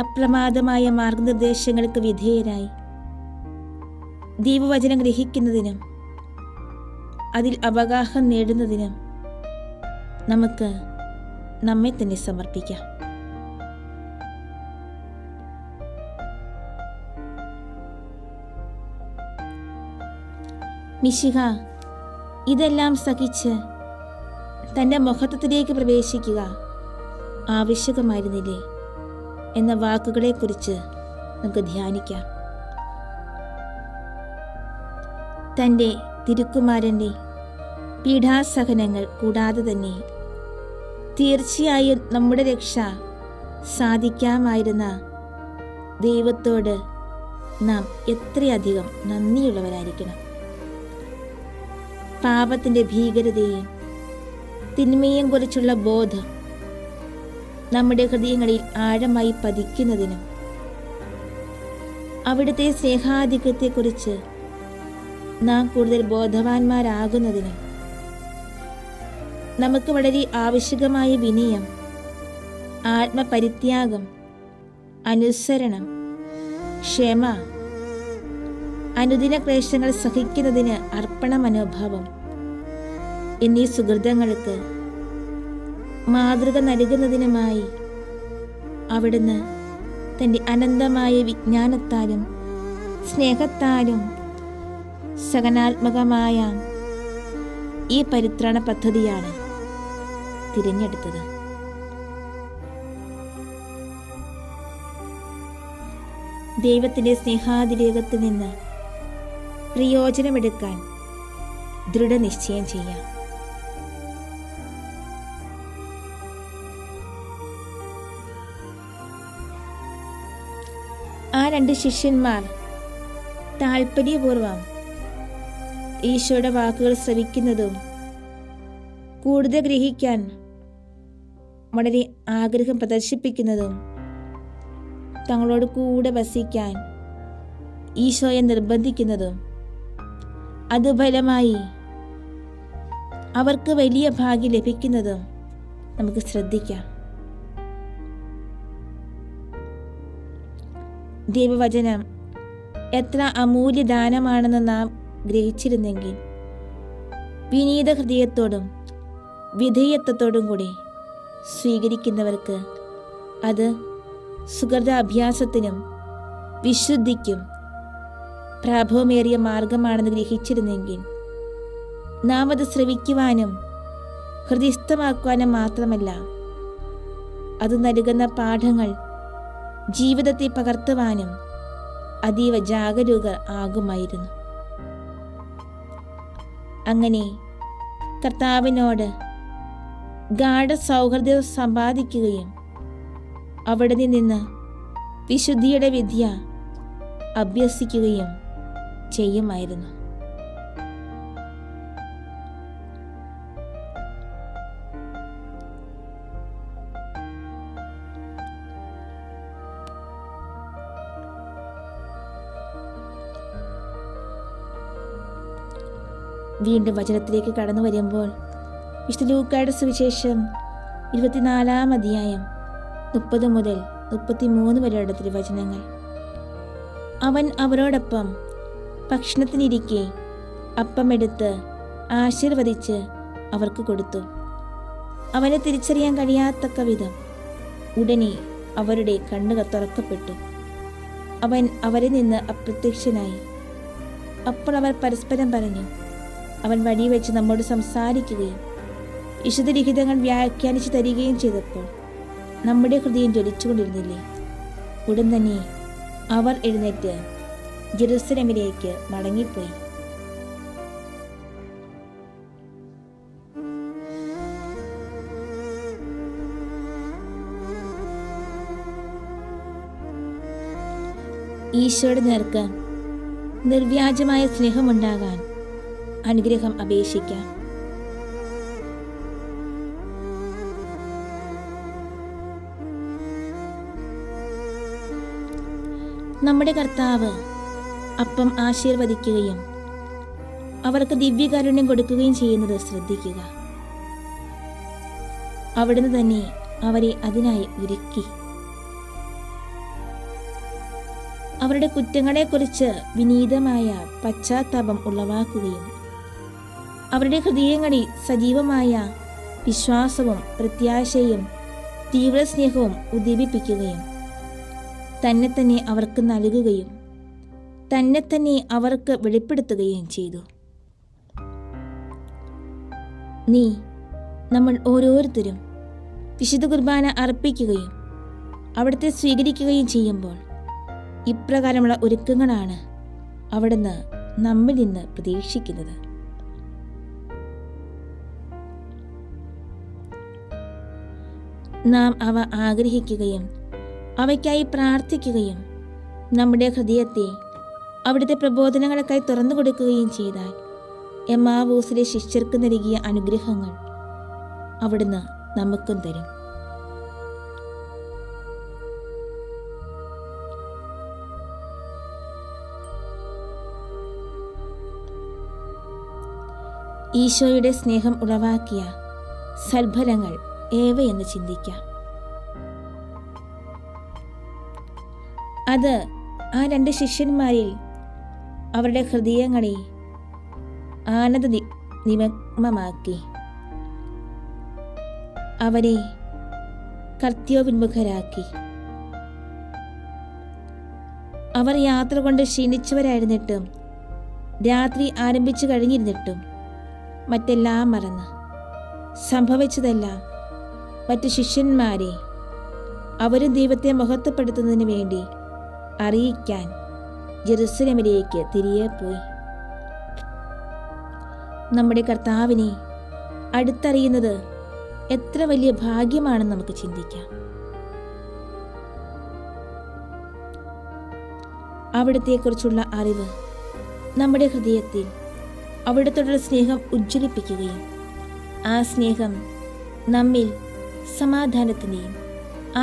അപ്രമാദമായ മാർഗനിർദ്ദേശങ്ങൾക്ക് വിധേയരായി ദൈവവചനം ഗ്രഹിക്കുന്നതിനും അതിൽ അവഗാഹം നേടുന്നതിനും നമുക്ക് നമ്മെ തന്നെ സമർപ്പിക്കാം. മിശിഹ ഇതെല്ലാം സഹിച്ച് തൻ്റെ മഹത്വത്തിലേക്ക് പ്രവേശിക്കുക ആവശ്യകമായിരുന്നില്ലേ എന്ന വാക്കുകളെക്കുറിച്ച് നമുക്ക് ധ്യാനിക്കാം. തൻ്റെ തിരുക്കുമാരൻ്റെ പീഡാസഹനങ്ങൾ കൂടാതെ തന്നെ തീർച്ചയായും നമ്മുടെ രക്ഷ സാധിക്കാമായിരുന്ന ദൈവത്തോട് നാം എത്രയധികം നന്ദിയുള്ളവരായിരിക്കണം. പാപത്തിൻ്റെ ഭീകരതയും തിന്മയും കുറിച്ചുള്ള ബോധം നമ്മുടെ ഹൃദയങ്ങളിൽ ആഴമായി പതിക്കുന്നതിനും അവിടുത്തെ സ്നേഹാധിക്യത്തെക്കുറിച്ച് നാം കൂടുതൽ ബോധവാന്മാരാകുന്നതിനും നമുക്ക് വളരെ ആവശ്യകമായ വിനയം, ആത്മപരിത്യാഗം, അനുസരണം, ക്ഷമ, അനുദിന ക്ലേശങ്ങൾ സഹിക്കുന്നതിന് അർപ്പണ മനോഭാവം എന്നീ സുഹൃതങ്ങൾക്ക് മാതൃക നൽകുന്നതിനുമായി അവിടുന്ന് തൻ്റെ അനന്തമായ വിജ്ഞാനത്താലും സ്നേഹത്താലും സഹനാത്മകമായ ഈ പരിത്രാണ പദ്ധതിയാണ് തിരഞ്ഞെടുത്തത്. ദൈവത്തിൻ്റെ സ്നേഹാതിരേകത്തിൽ നിന്ന് പ്രയോജനമെടുക്കാൻ ദൃഢനിശ്ചയം ചെയ്യാം. ആ 2 ശിഷ്യന്മാർ താൽപര്യപൂർവം ഈശോയുടെ വാക്കുകൾ ശ്രവിക്കുന്നതും കൂടുതൽ ഗ്രഹിക്കാൻ വളരെ ആഗ്രഹം പ്രദർശിപ്പിക്കുന്നതും തങ്ങളോട് കൂടെ വസിക്കാൻ ഈശോയെ നിർബന്ധിക്കുന്നതും അതുഫലമായി അവർക്ക് വലിയ ഭാഗ്യം ലഭിക്കുന്നതും നമുക്ക് ശ്രദ്ധിക്കാം. ദൈവവചനം എത്ര അമൂല്യദാനമാണെന്ന് നാം ഗ്രഹിച്ചിരുന്നെങ്കിൽ വിനീത ഹൃദയത്തോടും വിധേയത്വത്തോടും കൂടി സ്വീകരിക്കുന്നവർക്ക് അത് സുഹൃത അഭ്യാസത്തിനും വിശുദ്ധിക്കും പ്രാഭവമേറിയ മാർഗമാണെന്ന് ഗ്രഹിച്ചിരുന്നെങ്കിൽ നാം അത് ശ്രവിക്കുവാനും ഹൃദയസ്ഥമാക്കുവാനും മാത്രമല്ല, അത് നൽകുന്ന പാഠങ്ങൾ ജീവിതത്തെ പകർത്തുവാനും അതീവ ജാഗരൂകർ ആകുമായിരുന്നു. അങ്ങനെ കർത്താവിനോട് ഗാഢ സൗഹൃദം സമ്പാദിക്കുകയും അവിടെ നിന്ന് വിശുദ്ധിയുടെ വിദ്യ അഭ്യസിക്കുകയും ചെയ്യുമായിരുന്നു. വീണ്ടും വചനത്തിലേക്ക് കടന്നു വരുമ്പോൾ വിശുദ്ധ ലൂക്കായുടെ സുവിശേഷം 24-ാം അധ്യായം 30 മുതൽ 33 വരെയുള്ള തിരുവചനങ്ങൾ. അവൻ അവരോടൊപ്പം ഭക്ഷണത്തിനിരിക്കെ അപ്പമെടുത്ത് ആശീർവദിച്ച് അവർക്ക് കൊടുത്തു. അവനെ തിരിച്ചറിയാൻ കഴിയാത്തക്ക വിധം ഉടനെ അവരുടെ കണ്ണുകൾ തുറക്കപ്പെട്ടു. അവൻ അവരിൽ നിന്ന് അപ്രത്യക്ഷനായി. അപ്പോൾ അവർ പരസ്പരം പറഞ്ഞു, അവൻ വഴി വെച്ച് നമ്മോട് സംസാരിക്കുകയും വിശുദ്ധ ലിഖിതങ്ങൾ വ്യാഖ്യാനിച്ചു തരികയും ചെയ്തപ്പോൾ നമ്മുടെ ഹൃദയം ജ്വലിച്ചുകൊണ്ടിരുന്നില്ലേ? ഉടൻ തന്നെ അവർ എഴുന്നേറ്റ് ജെറുസലേമിലേക്ക് മടങ്ങിപ്പോയി. ഈശോയുടെ നേർക്ക് നിർവ്യാജമായ സ്നേഹമുണ്ടാകാൻ അനുഗ്രഹം അപേക്ഷിക്കാം. നമ്മുടെ കർത്താവ് അപ്പം ആശീർവദിക്കുകയും അവർക്ക് ദിവ്യകാരുണ്യം കൊടുക്കുകയും ചെയ്യുന്നത് ശ്രദ്ധിക്കുക. അവിടുന്ന് തന്നെ അവരെ അതിനായി ഒരുക്കി. അവരുടെ കുറ്റങ്ങളെക്കുറിച്ച് വിനീതമായ പശ്ചാത്താപം ഉളവാക്കുകയും അവരുടെ ഹൃദയങ്ങളിൽ സജീവമായ വിശ്വാസവും പ്രത്യാശയും തീവ്ര സ്നേഹവും ഉദ്ദീപിപ്പിക്കുകയും തന്നെ തന്നെ അവർക്ക് നൽകുകയും തന്നെ തന്നെ അവർക്ക് വെളിപ്പെടുത്തുകയും ചെയ്തു. നമ്മൾ ഓരോരുത്തരും വിശുദ്ധ കുർബാന അർപ്പിക്കുകയും അവിടുത്തെ സ്വീകരിക്കുകയും ചെയ്യുമ്പോൾ ഇപ്രകാരമുള്ള ഒരുക്കങ്ങളാണ് അവിടുന്ന് നമ്മിൽ നിന്ന് പ്രതീക്ഷിക്കുന്നത്. നാം അവ ആഗ്രഹിക്കുകയും അവയ്ക്കായി പ്രാർത്ഥിക്കുകയും നമ്മുടെ ഹൃദയത്തെ അവിടുത്തെ പ്രബോധനങ്ങൾക്കായി തുറന്നു കൊടുക്കുകയും ചെയ്താൽ എമ്മാവൂസിലെ ശിഷ്യർക്ക് നൽകിയ അനുഗ്രഹങ്ങൾ അവിടുന്ന് നമുക്കും തരും. ഈശോയുടെ സ്നേഹം ഉളവാക്കിയ സൽഫലങ്ങൾ ഏവയെന്ന് ചിന്തിക്കാം. അത് ആ 2 ശിഷ്യന്മാരിൽ അവരുടെ ഹൃദയങ്ങളെ ആനന്ദ നിമഗ്നമാക്കി. അവരെ കർത്തവ്യോന്മുഖരാക്കി. അവർ യാത്ര കൊണ്ട് ക്ഷീണിച്ചവരായിരുന്നിട്ടും രാത്രി ആരംഭിച്ചു കഴിഞ്ഞിരുന്നിട്ടും മറ്റെല്ലാം മറന്ന് സംഭവിച്ചതെല്ലാം മറ്റു ശിഷ്യന്മാരെ അവരും ദൈവത്തെ മഹത്വപ്പെടുത്തുന്നതിന് വേണ്ടി അറിയിക്കാൻ ജെറുസലേമിലേക്ക് തിരികെ പോയി. നമ്മുടെ കർത്താവിനെ അടുത്തറിയുന്നത് എത്ര വലിയ ഭാഗ്യമാണെന്ന് നമുക്ക് ചിന്തിക്കാം. അവിടുത്തെക്കുറിച്ചുള്ള അറിവ് നമ്മുടെ ഹൃദയത്തിൽ അവിടുത്തോടുള്ള സ്നേഹം ഉജ്ജ്വലിപ്പിക്കുകയും ആ സ്നേഹം നമ്മിൽ സമാധാനത്തിൻ്റെയും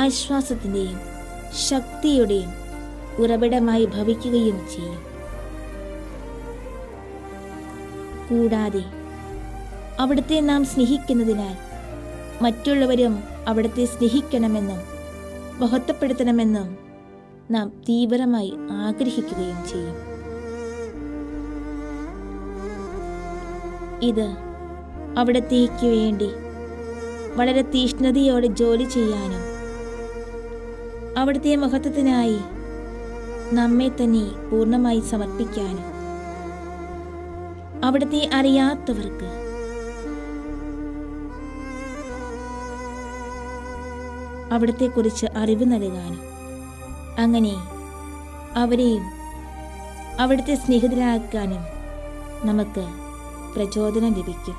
ആശ്വാസത്തിൻ്റെയും ശക്തിയുടെയും ഉറവിടമായി ഭവിക്കുകയും ചെയ്യും. കൂടാതെ അവിടുത്തെ നാം സ്നേഹിക്കുന്നതിനാൽ മറ്റുള്ളവരും അവിടുത്തെ സ്നേഹിക്കണമെന്നും മഹത്വപ്പെടുത്തണമെന്നും നാം തീവ്രമായി ആഗ്രഹിക്കുകയും ചെയ്യും. ഇത് അവിടത്തേക്ക് വേണ്ടി വളരെ തീഷ്ണതയോടെ ജോലി ചെയ്യാനും അവിടുത്തെ മഹത്വത്തിനായി നമ്മെ തന്നെ പൂർണ്ണമായി സമർപ്പിക്കാനും അവിടുത്തെ അറിയാത്തവർക്ക് അവിടുത്തെക്കുറിച്ച് അറിവ് നൽകാനും അങ്ങനെ അവരെയും അവിടുത്തെ സ്നേഹിതരാക്കാനും നമുക്ക് പ്രചോദനം ലഭിക്കും.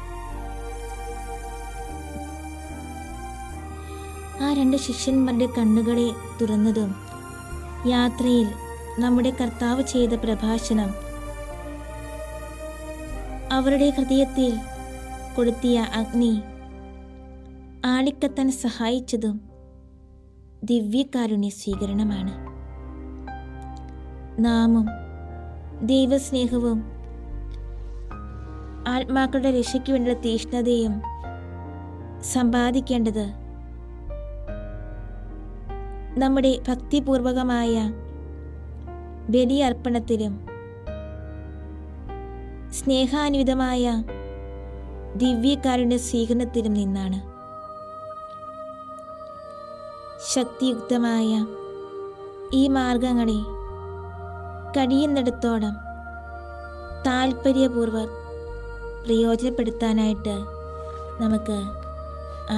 ആ 2 ശിഷ്യന്മാരുടെ കണ്ണുകളെ തുറന്നതും യാത്രയിൽ നമ്മുടെ കർത്താവ് ചെയ്ത പ്രഭാഷണം അവരുടെ ഹൃദയത്തിൽ കൊളുത്തിയ അഗ്നി ആളിക്കത്താൻ സഹായിച്ചതും ദിവ്യകാരുണ്യ സ്വീകരണമാണ്. നാമും ദൈവസ്നേഹവും ആത്മാക്കളുടെ രക്ഷയ്ക്ക് വേണ്ടിയുള്ള തീഷ്ണതയും സമ്പാദിക്കേണ്ടത് നമ്മുടെ ഭക്തിപൂർവകമായ ബലിയർപ്പണത്തിലും സ്നേഹാന്വിതമായ ദിവ്യകാരുണ്യ സ്വീകരണത്തിലും നിന്നാണ്. ശക്തിയുക്തമായ ഈ മാർഗങ്ങളെ കഴിയുന്നിടത്തോളം താൽപര്യപൂർവ്വം പ്രയോജനപ്പെടുത്താനായിട്ട് നമുക്ക്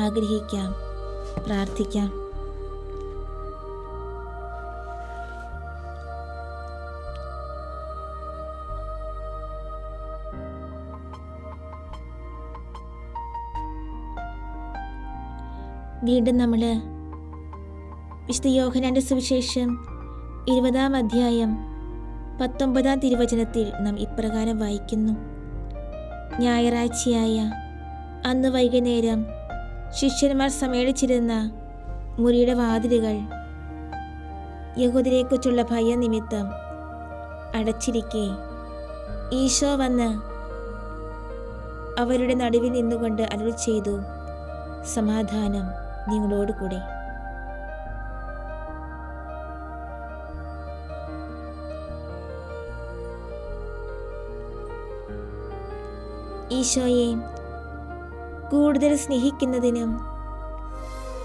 ആഗ്രഹിക്കാം, പ്രാർത്ഥിക്കാം. വീണ്ടും നമ്മൾ വിശുദ്ധ യോഹന്നാന്റെ സുവിശേഷം 20-ാം അധ്യായം 19-ാം തിരുവചനത്തിൽ നാം ഇപ്രകാരം വായിക്കുന്നു: ഞായറാഴ്ചയായ അന്ന് വൈകുന്നേരം ശിഷ്യന്മാർ സമ്മേളിച്ചിരുന്ന മുറിയുടെ വാതിലുകൾ യഹൂദരെക്കുറിച്ചുള്ള ഭയനിമിത്തം അടച്ചിരിക്കെ ഈശോ വന്ന് അവരുടെ നടുവിൽ നിന്നുകൊണ്ട് അരുൾ ചെയ്തു, സമാധാനം നിങ്ങളോട് കൂടെ. ഈശോയെ കൂടുതൽ സ്നേഹിക്കുന്നതിനും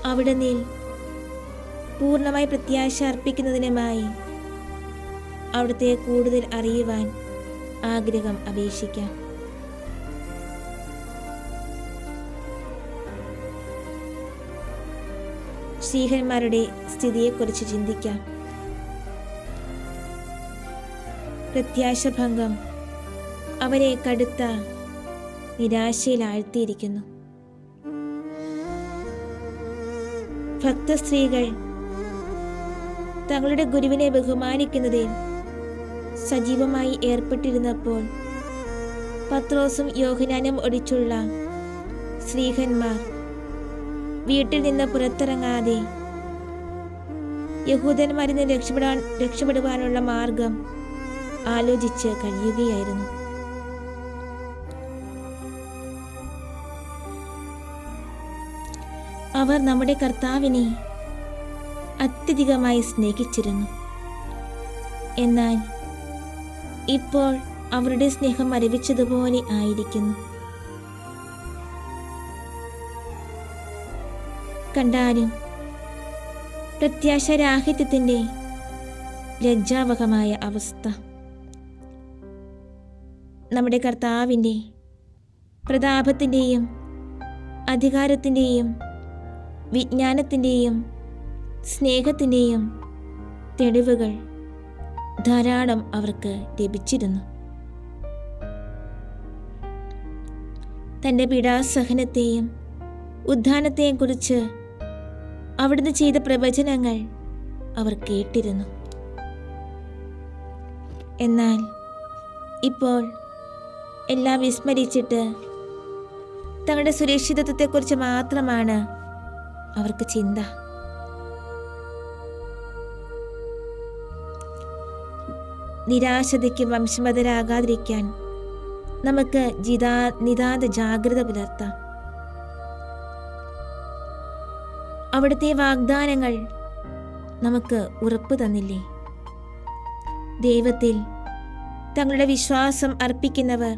അവിടുന്ന് പൂർണ്ണമായി പ്രത്യാശ അർപ്പിക്കുന്നതിനുമായി അവിടുത്തെ കൂടുതൽ അറിയുവാൻ ആഗ്രഹം അപേക്ഷിക്കാം. ശ്രീഹന്മാരുടെ സ്ഥിതിയെക്കുറിച്ച് ചിന്തിക്കാം. പ്രത്യാശഭംഗം അവരെ കടുത്ത നിരാശയിൽ ആഴ്ത്തിയിരിക്കുന്നു. ഭക്തസ്ത്രീകൾ തങ്ങളുടെ ഗുരുവിനെ ബഹുമാനിക്കുന്നതിൽ സജീവമായി ഏർപ്പെട്ടിരുന്നപ്പോൾ പത്രോസും യോഹന്നാനും ഒഴിച്ചുള്ള ശ്രീഹന്മാർ വീട്ടിൽ നിന്ന് പുറത്തിറങ്ങാതെ യഹൂദന്മാരിൽ നിന്ന് രക്ഷപ്പെടുവാനുള്ള മാർഗം ആലോചിച്ച് കഴിയുകയായിരുന്നു. അവർ നമ്മുടെ കർത്താവിനെ അത്യധികമായി സ്നേഹിച്ചിരുന്നു. എന്നാൽ ഇപ്പോൾ അവരുടെ സ്നേഹം മരവിച്ചതുപോലെ ആയിരിക്കുന്നു. കണ്ടാലും പ്രത്യാശാരാഹിത്യത്തിൻ്റെ ലജ്ജാവഹമായ അവസ്ഥ. നമ്മുടെ കർത്താവിൻ്റെ പ്രതാപത്തിൻ്റെയും അധികാരത്തിൻ്റെയും വിജ്ഞാനത്തിൻ്റെയും സ്നേഹത്തിൻ്റെയും തെളിവുകൾ ധാരാളം അവർക്ക് ലഭിച്ചിരുന്നു. തൻ്റെ പീഡാസഹനത്തെയും ഉത്ഥാനത്തെയും കുറിച്ച് അവിടുന്ന് ചെയ്ത പ്രവചനങ്ങൾ അവർ കേട്ടിരുന്നു. എന്നാൽ ഇപ്പോൾ എല്ലാം വിസ്മരിച്ചിട്ട് തങ്ങളുടെ സുരക്ഷിതത്വത്തെക്കുറിച്ച് മാത്രമാണ് അവർക്ക് ചിന്ത. നിരാശതയ്ക്ക് വംശമതരാകാതിരിക്കാൻ നമുക്ക് നിതാന്ത ജാഗ്രത പുലർത്താം. അവിടുത്തെ വാഗ്ദാനങ്ങൾ നമുക്ക് ഉറപ്പു തന്നില്ലേ? ദൈവത്തിൽ തങ്ങളുടെ വിശ്വാസം അർപ്പിക്കുന്നവർ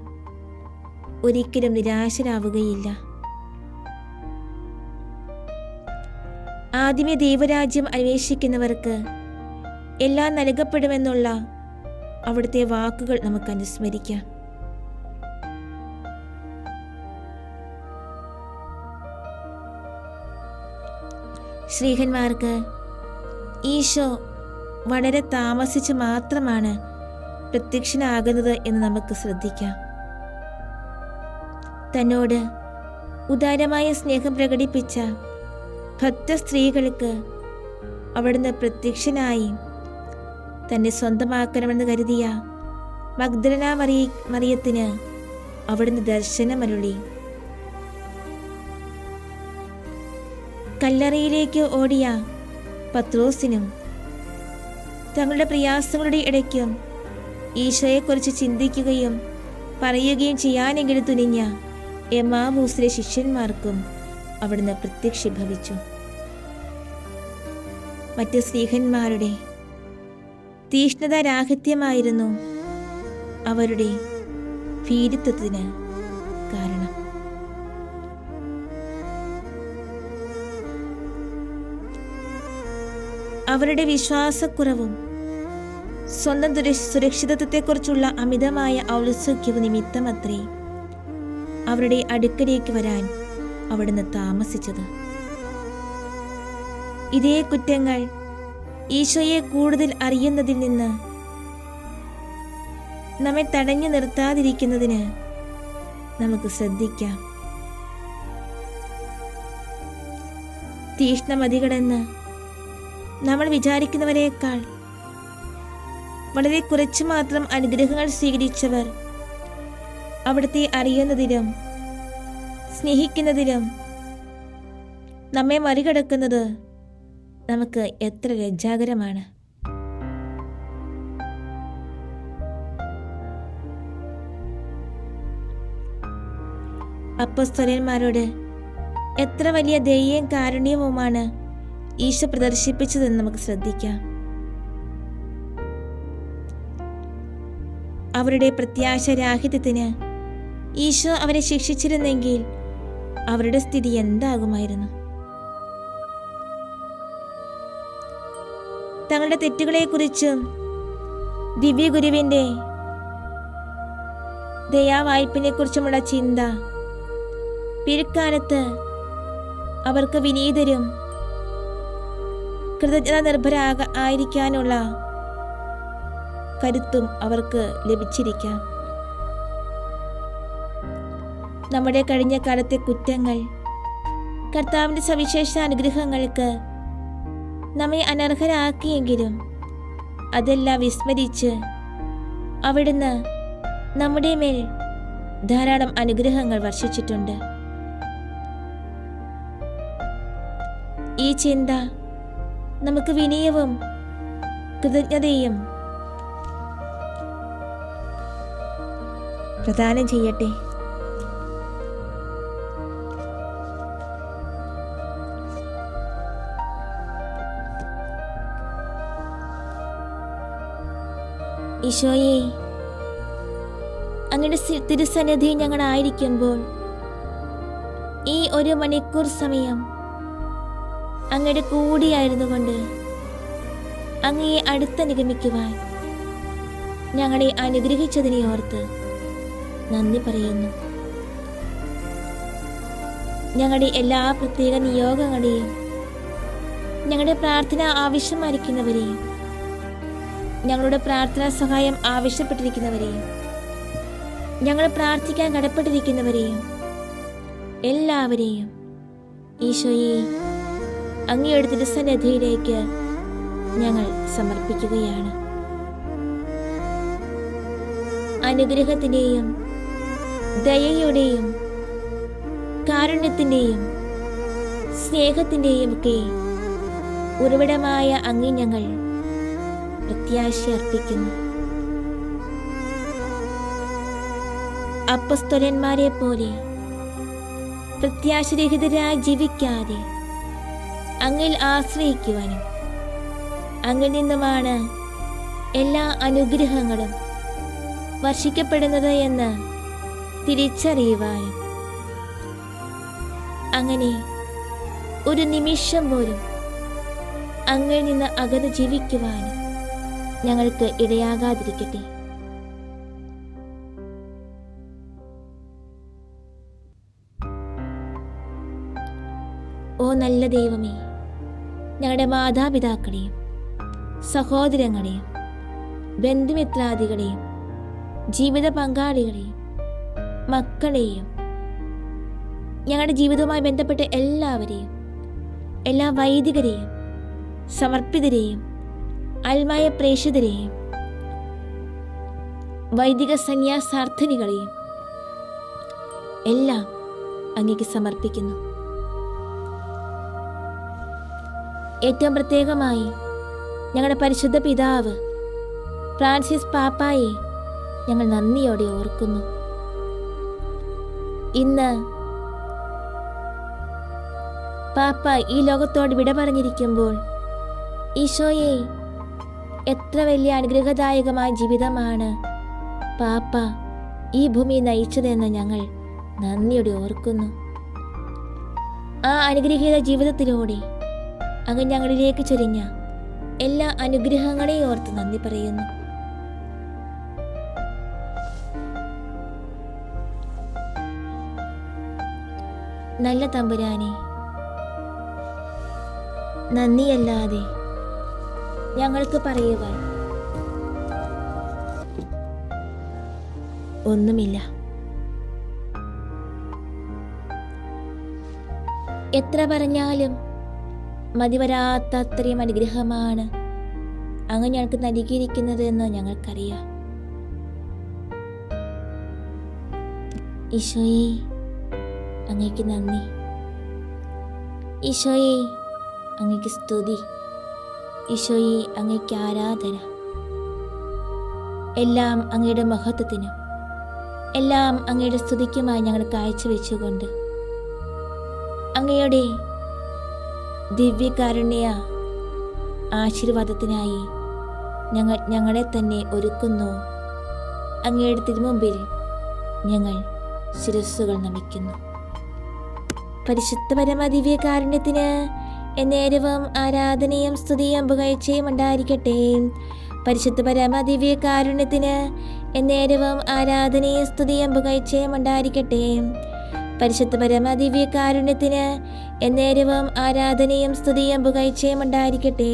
ഒരിക്കലും നിരാശരാവുകയില്ല. ആദ്യമേ ദൈവരാജ്യം അന്വേഷിക്കുന്നവർക്ക് എല്ലാം നൽകപ്പെടുമെന്നുള്ള അവിടുത്തെ വാക്കുകൾ നമുക്ക് അനുസ്മരിക്കാം. ശ്രീഹന്മാർക്ക് ഈശോ വളരെ താമസിച്ച് മാത്രമാണ് പ്രത്യക്ഷനാകുന്നത് എന്ന് നമുക്ക് ശ്രദ്ധിക്കാം. തന്നോട് ഉദാരമായ സ്നേഹം പ്രകടിപ്പിച്ച ഭക്ത സ്ത്രീകൾക്ക് അവിടുന്ന് പ്രത്യക്ഷനായി തന്നെ സ്വന്തമാക്കണമെന്ന് കരുതിയ മഗ്ദലന മറിയത്തിന് അവിടുന്ന് ദർശനമരുളി. കല്ലറയിലേക്ക് ഓടിയ പത്രോസിനും തങ്ങളുടെ പ്രയാസങ്ങളുടെ ഇടയ്ക്കും ഈശോയെക്കുറിച്ച് ചിന്തിക്കുകയും പറയുകയും ചെയ്യാനെങ്കിലും തുനിഞ്ഞ എമ്മാവൂസിലെ ശിഷ്യന്മാർക്കും അവിടുന്ന് പ്രത്യക്ഷീഭവിച്ചു. മറ്റ് സ്നേഹന്മാരുടെ തീഷ്ണതാരാഹിത്യമായിരുന്നു അവരുടെ ഭീരുത്വത്തിന് കാരണം. അവരുടെ വിശ്വാസക്കുറവും സ്വന്തം സുരക്ഷിതത്വത്തെക്കുറിച്ചുള്ള അമിതമായ ഔത്സുക്യവും നിമിത്തമത്രേ അവരുടെ അടുക്കലേക്ക് വരാൻ അവിടുന്ന് താമസിച്ചത്. ഇതേ കുറ്റങ്ങൾ ഈശോയെ കൂടുതൽ അറിയുന്നതിൽ നിന്ന് നമ്മെ തടഞ്ഞു നിർത്താതിരിക്കുന്നതിന് നമുക്ക് ശ്രദ്ധിക്കാം. തീഷ്ണമതികളെന്ന് നമ്മൾ വിചാരിക്കുന്നവരേക്കാൾ വളരെ കുറച്ചു മാത്രം അനുഗ്രഹങ്ങൾ സ്വീകരിച്ചവർ അവിടുത്തെ അറിയുന്നതിലും സ്നേഹിക്കുന്നതിലും നമ്മെ മറികടക്കുന്നത് നമുക്ക് എത്ര ലജ്ജാകരമാണ്. അപ്പോസ്തലന്മാരോട് എത്ര വലിയ ദയയും കാരുണ്യവുമാണ് ഈശോ പ്രദർശിപ്പിച്ചതെന്ന് നമുക്ക് ശ്രദ്ധിക്കാം. അവരുടെ പ്രത്യാശരാഹിത്യത്തിന് ഈശോ അവരെ ശിക്ഷിച്ചിരുന്നെങ്കിൽ അവരുടെ സ്ഥിതി എന്താകുമായിരുന്നു? തങ്ങളുടെ തെറ്റുകളെക്കുറിച്ചും ദിവ്യഗുരുവിൻ്റെ ദയാവായ്പിനെക്കുറിച്ചുമുള്ള ചിന്ത പിൽക്കാലത്ത് അവർക്ക് വിനീതരും കൃതജ്ഞത നിർഭരായിരിക്കാനുള്ള കരുത്തും അവർക്ക് ലഭിച്ചിരിക്കാം. നമ്മുടെ കഴിഞ്ഞ കാലത്തെ കുറ്റങ്ങൾ കർത്താവിൻ്റെ സവിശേഷ അനുഗ്രഹങ്ങൾക്ക് നമ്മെ അനർഹരാക്കിയെങ്കിലും അതെല്ലാം വിസ്മരിച്ച് അവിടുന്ന് നമ്മുടെ മേൽ ധാരാളം അനുഗ്രഹങ്ങൾ വർഷിച്ചിട്ടുണ്ട്. ഈ ചിന്ത നമുക്ക് വിനയവും കൃതജ്ഞതയും പ്രദാനം ചെയ്യട്ടെ. ഈശോയെ, അങ്ങയുടെ തിരുസന്നിധി ഞങ്ങളായിരിക്കുമ്പോൾ ഈ 1 മണിക്കൂർ സമയം അങ്ങയുടെ കൂടിയായിരുന്നു കൊണ്ട് അങ്ങയെ അടുത്തനുഗമിക്കുവാൻ ഞങ്ങളെ അനുഗ്രഹിച്ചതിനെ ഓർത്ത് നന്ദി പറയുന്നു. ഞങ്ങളുടെ എല്ലാ പ്രത്യേക നിയോഗങ്ങളെയും ഞങ്ങളുടെ പ്രാർത്ഥന ആവശ്യമായിരിക്കുന്നവരെയും ഞങ്ങളുടെ പ്രാർത്ഥനാ സഹായം ആവശ്യപ്പെട്ടിരിക്കുന്നവരെയും ഞങ്ങൾ പ്രാർത്ഥിക്കാൻ കടപ്പെട്ടിരിക്കുന്നവരെയും എല്ലാവരെയും ഈശോയെ അങ്ങയുടെ തിരുസന്നിധിയിലേക്ക് ഞങ്ങൾ സമർപ്പിക്കുകയാണ്. അനുഗ്രഹത്തിൻ്റെയും ദയയുടെയും കാരുണ്യത്തിൻ്റെയും സ്നേഹത്തിൻ്റെയും ഒക്കെ ഉറവിടമായ അങ്ങേ ഞങ്ങൾ പ്രത്യാശ അർപ്പിക്കുന്നു. അപ്പസ്തോലന്മാരെ പോലെ പ്രത്യാശരഹിതരായി ജീവിക്കാതെ അങ്ങിൽ ആശ്രയിക്കുവാനും അങ്ങിൽ നിന്നുമാണ് എല്ലാ അനുഗ്രഹങ്ങളും വർഷിക്കപ്പെടുന്നത് എന്ന് തിരിച്ചറിയുവാനും അങ്ങനെ ഒരു നിമിഷം പോലും അങ്ങിൽ നിന്ന് അകന്ന് ജീവിക്കുവാനും ഞങ്ങൾക്ക് ഇടയാകാതിരിക്കട്ടെ. ഓ നല്ല ദൈവമേ, ഞങ്ങളുടെ മാതാപിതാക്കളെയും സഹോദരങ്ങളെയും ബന്ധുമിത്രാദികളെയും ജീവിത പങ്കാളികളെയും മക്കളെയും ഞങ്ങളുടെ ജീവിതവുമായി ബന്ധപ്പെട്ട എല്ലാവരെയും എല്ലാ വൈദികരെയും സമർപ്പിതരെയും ആത്മായ പ്രേക്ഷിതരെയും വൈദിക സന്യാസാർത്ഥിനികളെയും എല്ലാം അങ്ങേക്ക് സമർപ്പിക്കുന്നു. ഏറ്റവും പ്രത്യേകമായി ഞങ്ങളുടെ പരിശുദ്ധ പിതാവ് ഫ്രാൻസിസ് പാപ്പായെ ഞങ്ങൾ നന്ദിയോടെ ഓർക്കുന്നു. ഇന്ന് പാപ്പ ഈ ലോകത്തോട് വിട പറഞ്ഞിരിക്കുമ്പോൾ ഈശോയെ, എത്ര വലിയ അനുഗ്രഹദായകമായ ജീവിതമാണ് പാപ്പ ഈ ഭൂമി നയിച്ചതെന്ന് ഞങ്ങൾ നന്ദിയോടെ ഓർക്കുന്നു. ആ അനുഗ്രഹീത ജീവിതത്തിലൂടെ അങ്ങ് ഞങ്ങളിലേക്ക് ചൊരിഞ്ഞ എല്ലാ അനുഗ്രഹങ്ങളെയും ഓർത്ത് നന്ദി പറയുന്നു. നല്ല തമ്പുരാനെ, നന്ദിയല്ലാതെ ഞങ്ങൾക്ക് പറയുവാൻ ഒന്നുമില്ല. എത്ര പറഞ്ഞാലും മതിവരാത്ത അത്രയും അനുഗ്രഹമാണ് അങ്ങ് ഞങ്ങൾക്ക് നൽകിയിരിക്കുന്നത് എന്ന് ഞങ്ങൾക്കറിയാം. ഈശോയെ, അങ്ങേക്ക് നന്ദി. ഈശോയെ, അങ്ങേക്ക് സ്തുതി. ഈശോയെ, അങ്ങേക്ക് ആരാധന. എല്ലാം അങ്ങയുടെ മഹത്വത്തിനും എല്ലാം അങ്ങയുടെ സ്തുതിക്കുമായി ഞങ്ങൾ കാഴ്ചവെച്ചുകൊണ്ട് അങ്ങയുടെ ദിവ്യകാരുണ്യ ആശീർവാദത്തിനായി ഞങ്ങളെ തന്നെ ഒരുക്കുന്നു. അങ്ങയുടെ തിരുമുമ്പിൽ ഞങ്ങൾ ശിരസ്സുകൾ നമിക്കുന്നു. പരിശുദ്ധ പരമദിവ്യകാരുണ്യത്തിന് എന്നേരവും ആരാധനയും സ്തുതിയും പുകഴ്ചയും ഉണ്ടായിരിക്കട്ടെ. പരിശുദ്ധ പരമദിവ്യകാരുണ്യത്തിന് എന്നേരവും ആരാധനയും സ്തുതിയും പുകഴ്ചയും ഉണ്ടായിരിക്കട്ടെ. പരിശുദ്ധ പരമദിവ്യകാരുണ്യത്തിന് എന്നേരവും ആരാധനയും സ്തുതിയും പുകഴ്ചയും ഉണ്ടായിരിക്കട്ടെ.